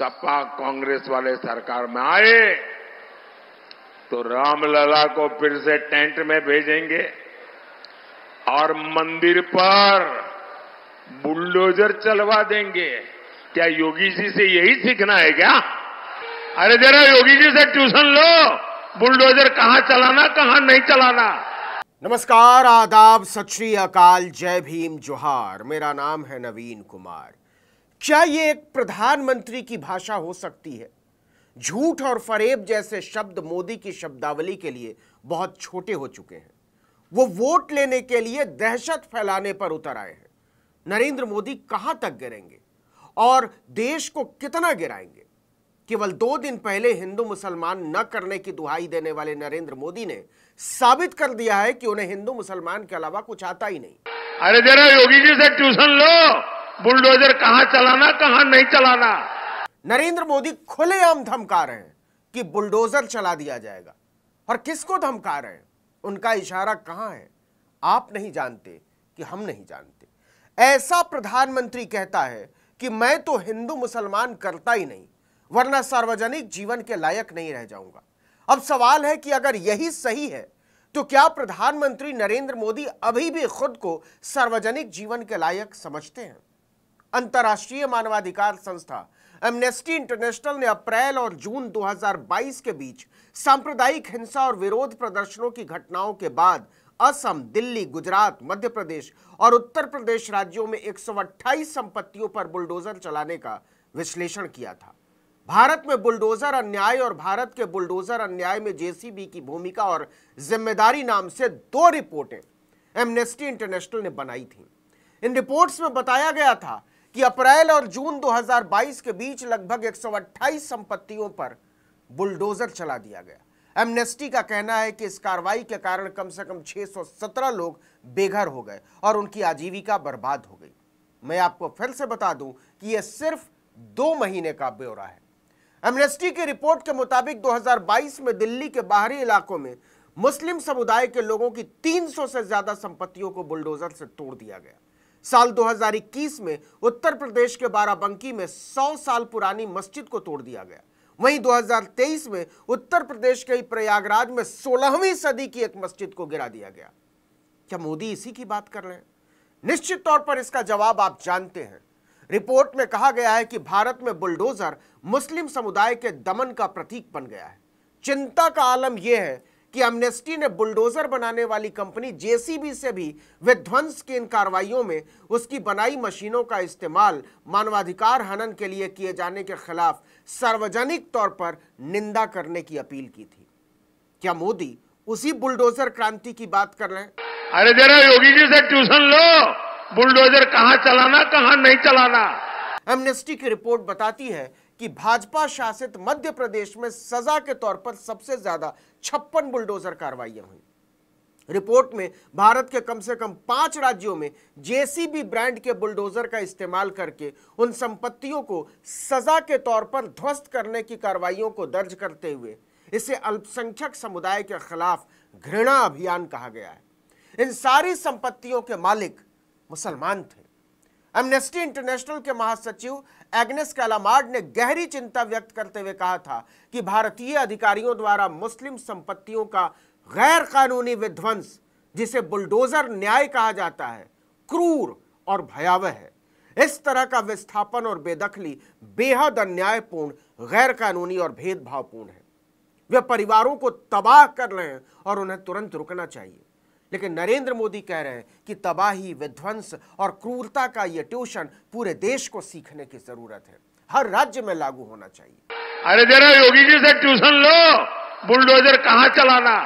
सपा कांग्रेस वाले सरकार में आए तो रामलला को फिर से टेंट में भेजेंगे और मंदिर पर बुलडोजर चलवा देंगे। क्या योगी जी से यही सीखना है क्या? अरे जरा योगी जी से ट्यूशन लो, बुलडोजर कहां चलाना कहां नहीं चलाना। नमस्कार, आदाब, सत श्री अकाल, जय भीम, जोहार। मेरा नाम है नवीन कुमार। क्या ये एक प्रधानमंत्री की भाषा हो सकती है? झूठ और फरेब जैसे शब्द मोदी की शब्दावली के लिए बहुत छोटे हो चुके हैं। वो वोट लेने के लिए दहशत फैलाने पर उतर आए हैं। नरेंद्र मोदी कहां तक गिरेंगे और देश को कितना गिराएंगे? केवल 2 दिन पहले हिंदू मुसलमान न करने की दुहाई देने वाले नरेंद्र मोदी ने साबित कर दिया है कि उन्हें हिंदू मुसलमान के अलावा कुछ आता ही नहीं। अरे जरा योगी जी से ट्यूशन लो, बुलडोजर कहां चलाना कहां नहीं चलाना। नरेंद्र मोदी खुलेआम धमका रहे हैं कि बुलडोजर चला दिया जाएगा। और किसको धमका रहे हैं? उनका इशारा कहां है? आप नहीं जानते कि हम नहीं जानते। ऐसा प्रधानमंत्री कहता है कि मैं तो हिंदू मुसलमान करता ही नहीं, वरना सार्वजनिक जीवन के लायक नहीं रह जाऊंगा। अब सवाल है कि अगर यही सही है तो क्या प्रधानमंत्री नरेंद्र मोदी अभी भी खुद को सार्वजनिक जीवन के लायक समझते हैं? अंतर्राष्ट्रीय मानवाधिकार संस्था एमनेस्टी इंटरनेशनल ने अप्रैल और जून 2022 के बीच सांप्रदायिक हिंसा और विरोध प्रदर्शनों की घटनाओं के बाद असम, दिल्ली, गुजरात, मध्य प्रदेश और उत्तर प्रदेश राज्यों में 128 संपत्तियों पर बुलडोजर चलाने का विश्लेषण किया था। भारत में बुलडोजर अन्याय और भारत के बुलडोजर अन्याय में जेसीबी की भूमिका और जिम्मेदारी नाम से 2 रिपोर्टें एमनेस्टी इंटरनेशनल ने बनाई थीं। इन रिपोर्ट्स में बताया गया था कि अप्रैल और जून 2022 के बीच लगभग 128 संपत्तियों पर बुलडोजर चला दिया गया। एमनेस्टी का कहना है कि इस कार्रवाई के कारण कम से कम 617 लोग बेघर हो गए और उनकी आजीविका बर्बाद हो गई। मैं आपको फिर से बता दूं कि यह सिर्फ 2 महीने का ब्यौरा है। एमनेस्टी की रिपोर्ट के मुताबिक 2022 में दिल्ली के बाहरी इलाकों में मुस्लिम समुदाय के लोगों की 300 से ज्यादा संपत्तियों को बुलडोजर से तोड़ दिया गया। साल 2021 में उत्तर प्रदेश के बाराबंकी में 100 साल पुरानी मस्जिद को तोड़ दिया गया। वहीं 2023 में उत्तर प्रदेश के प्रयागराज में 16वीं सदी की एक मस्जिद को गिरा दिया गया। क्या मोदी इसी की बात कर रहे हैं? निश्चित तौर पर इसका जवाब आप जानते हैं। रिपोर्ट में कहा गया है कि भारत में बुलडोजर मुस्लिम समुदाय के दमन का प्रतीक बन गया है। चिंता का आलम यह है कि एमनेस्टी ने बुलडोजर बनाने वाली कंपनी जेसीबी से भी विध्वंस की इन कार्रवाइयों में उसकी बनाई मशीनों का इस्तेमाल मानवाधिकार हनन के लिए किए जाने के खिलाफ सार्वजनिक तौर पर निंदा करने की अपील की थी। क्या मोदी उसी बुलडोजर क्रांति की बात कर रहे हैं? अरे जरा योगी जी से ट्यूशन लो, बुलडोजर कहां चलाना कहां नहीं चलाना। एमनेस्टी की रिपोर्ट बताती है कि भाजपा शासित मध्य प्रदेश में सजा के तौर पर सबसे ज्यादा 56 बुलडोजर कार्रवाइयां हुई। रिपोर्ट में भारत के कम से कम 5 राज्यों में जेसीबी ब्रांड के बुलडोजर का इस्तेमाल करके उन संपत्तियों को सजा के तौर पर ध्वस्त करने की कार्रवाइयों को दर्ज करते हुए इसे अल्पसंख्यक समुदाय के खिलाफ घृणा अभियान कहा गया है। इन सारी संपत्तियों के मालिक मुसलमान थे। एमनेस्टी इंटरनेशनल के महासचिव एग्नेस कैलामार्ड ने गहरी चिंता व्यक्त करते हुए कहा था कि भारतीय अधिकारियों द्वारा मुस्लिम संपत्तियों का गैर कानूनी विध्वंस, जिसे बुलडोजर न्याय कहा जाता है, क्रूर और भयावह है। इस तरह का विस्थापन और बेदखली बेहद अन्यायपूर्ण, गैर कानूनी और भेदभावपूर्ण है। वे परिवारों को तबाह कर रहे हैं और उन्हें तुरंत रुकना चाहिए। लेकिन नरेंद्र मोदी कह रहे हैं कि तबाही, विध्वंस और क्रूरता का यह ट्यूशन पूरे देश को सीखने की जरूरत है, हर राज्य में लागू होना चाहिए। अरे जरा योगी जी से ट्यूशन लो, बुलडोजर कहां चलाना।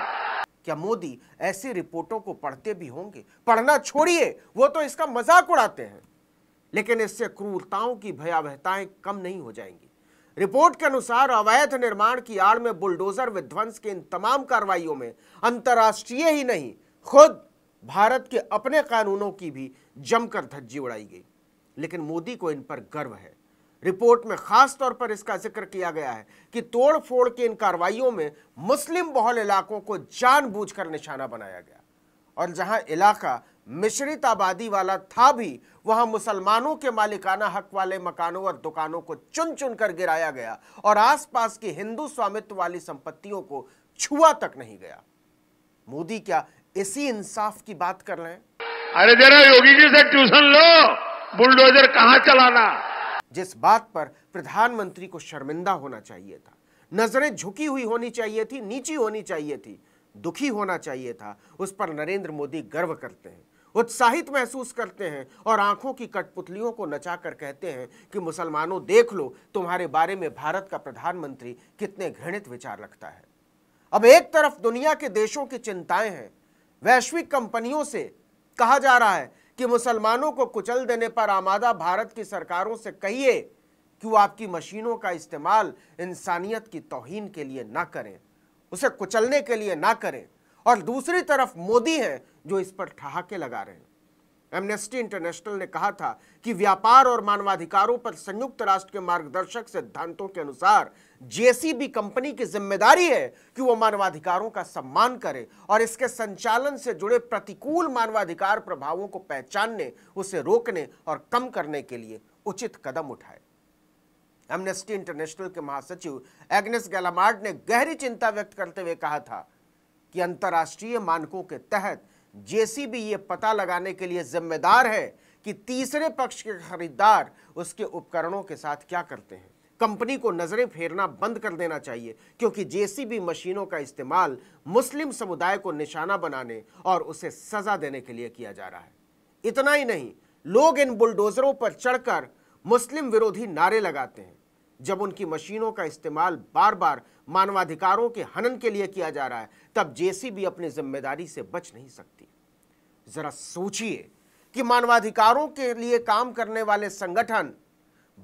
क्या मोदी ऐसी रिपोर्टों को पढ़ते भी होंगे? पढ़ना छोड़िए, वो तो इसका मजाक उड़ाते हैं। लेकिन इससे क्रूरताओं की भयावहताएं कम नहीं हो जाएंगी। रिपोर्ट के अनुसार अवैध निर्माण की आड़ में बुलडोजर विध्वंस के इन तमाम कार्रवाइयों में अंतर्राष्ट्रीय ही नहीं, खुद भारत के अपने कानूनों की भी जमकर धज्जी उड़ाई गई। लेकिन मोदी को इन पर गर्व है। रिपोर्ट में खास तौर पर इसका जिक्र किया गया है कि तोड़फोड़ की इन कार्रवाइयों में मुस्लिम बहुल इलाकों को जानबूझकर निशाना बनाया गया और जहां इलाका मिश्रित आबादी वाला था भी, वहां मुसलमानों के मालिकाना हक वाले मकानों और दुकानों को चुन चुन कर गिराया गया और आसपास की हिंदू स्वामित्व वाली संपत्तियों को छुआ तक नहीं गया। मोदी क्या इसी इंसाफ की बात कर रहे हैं? अरे जरा योगी जी से ट्यूशन लो, बुलडोजर कहां चलाना। जिस बात पर प्रधानमंत्री को शर्मिंदा होना चाहिए था, नजरें झुकी हुई होनी चाहिए थी, नीची होनी चाहिए थी, दुखी होना चाहिए था, उस पर नरेंद्र मोदी गर्व करते हैं, उत्साहित महसूस करते हैं और आंखों की कठपुतलियों को नचाकर कहते हैं कि मुसलमानों देख लो तुम्हारे बारे में भारत का प्रधानमंत्री कितने घृणित विचार रखता है। अब एक तरफ दुनिया के देशों की चिंताएं हैं, वैश्विक कंपनियों से कहा जा रहा है कि मुसलमानों को कुचल देने पर आमादा भारत की सरकारों से कहिए कि वो आपकी मशीनों का इस्तेमाल इंसानियत की तौहीन के लिए ना करें, उसे कुचलने के लिए ना करें। और दूसरी तरफ मोदी हैं जो इस पर ठहाके लगा रहे हैं। एमनेस्टी इंटरनेशनल ने कहा था कि व्यापार और मानवाधिकारों पर संयुक्त राष्ट्र के मार्गदर्शक सिद्धांतों के अनुसार जेसीबी कंपनी की जिम्मेदारी है कि वो मानवाधिकारों का सम्मान करे और इसके संचालन से जुड़े प्रतिकूल मानवाधिकार प्रभावों को पहचानने, उसे रोकने और कम करने के लिए उचित कदम उठाए। एमनेस्टी इंटरनेशनल के महासचिव एग्नेस गैलामार्ड ने गहरी चिंता व्यक्त करते हुए कहा था कि अंतर्राष्ट्रीय मानकों के तहत जेसीबी ये पता लगाने के लिए जिम्मेदार है कि तीसरे पक्ष के खरीदार उसके उपकरणों के साथ क्या करते हैं। कंपनी को नजरें फेरना बंद कर देना चाहिए क्योंकि जेसीबी मशीनों का इस्तेमाल मुस्लिम समुदाय को निशाना बनाने और उसे सजा देने के लिए किया जा रहा है। इतना ही नहीं, लोग इन बुलडोजरों पर चढ़कर मुस्लिम विरोधी नारे लगाते हैं। जब उनकी मशीनों का इस्तेमाल बार बार मानवाधिकारों के हनन के लिए किया जा रहा है, तब जेसीबी अपनी जिम्मेदारी से बच नहीं सकती। जरा सोचिए कि मानवाधिकारों के लिए काम करने वाले संगठन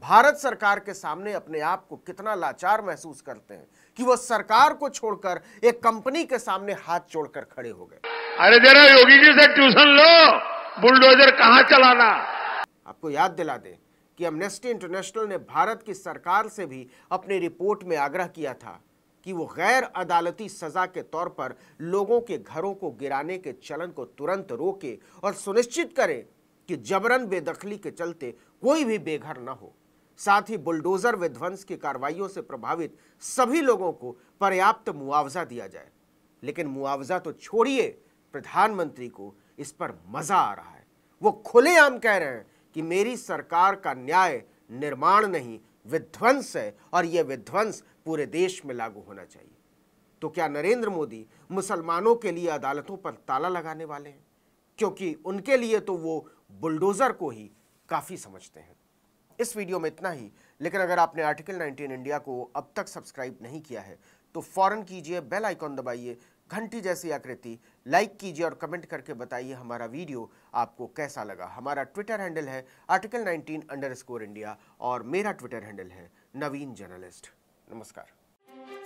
भारत सरकार के सामने अपने आप को कितना लाचार महसूस करते हैं कि वो सरकार को छोड़कर एक कंपनी के सामने हाथ जोड़कर खड़े हो गए। अरे जरा योगी जी से ट्यूशन लो, बुलडोजर कहां चलाना। आपको याद दिला दें कि एमनेस्टी इंटरनेशनल ने भारत की सरकार से भी अपनी रिपोर्ट में आग्रह किया था कि वो गैर अदालती सजा के तौर पर लोगों के घरों को गिराने के चलन को तुरंत रोके और सुनिश्चित करे कि जबरन बेदखली के चलते कोई भी बेघर न हो। साथ ही बुलडोजर विध्वंस की कार्रवाइयों से प्रभावित सभी लोगों को पर्याप्त मुआवजा दिया जाए। लेकिन मुआवजा तो छोड़िए, प्रधानमंत्री को इस पर मजा आ रहा है। वो खुलेआम कह रहे हैं कि मेरी सरकार का न्याय निर्माण नहीं, विध्वंस है और यह विध्वंस पूरे देश में लागू होना चाहिए। तो क्या नरेंद्र मोदी मुसलमानों के लिए अदालतों पर ताला लगाने वाले हैं? क्योंकि उनके लिए तो वो बुलडोजर को ही काफी समझते हैं। इस वीडियो में इतना ही, लेकिन अगर आपने आर्टिकल 19 इंडिया को अब तक सब्सक्राइब नहीं किया है तो फौरन कीजिए, बेल आइकॉन दबाइए, घंटी जैसी आकृति, लाइक कीजिए और कमेंट करके बताइए हमारा वीडियो आपको कैसा लगा। हमारा ट्विटर हैंडल है आर्टिकल 19_इंडिया और मेरा ट्विटर हैंडल है नवीन जर्नलिस्ट। नमस्कार।